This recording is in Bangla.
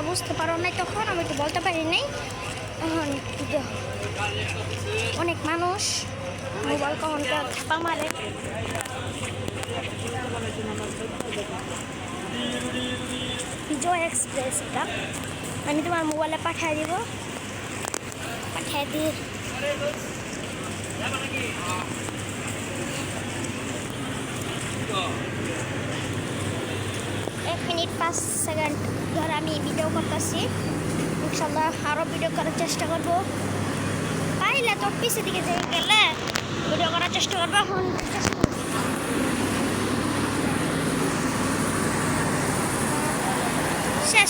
বুঝতে পারো নাই, তখন আমি তো বলতে পারি নাই। এখন অনেক মানুষ মোবাইল কখন থাপা মারে। জয় এক্সপ্রেস, এটা আমি তোমার মোবাইলে পাঠিয়ে দিব, পাঠিয়ে দিয়ে 1 মিনিট 5 সেকেন্ড ধরে আমি ভিডিও করতেছি। ইনশাল্লাহ আরও ভিডিও করার চেষ্টা করবো, পাইলে তো পিছের দিকে যেয়ে গেলে ভিডিও করার চেষ্টা করবো। এখন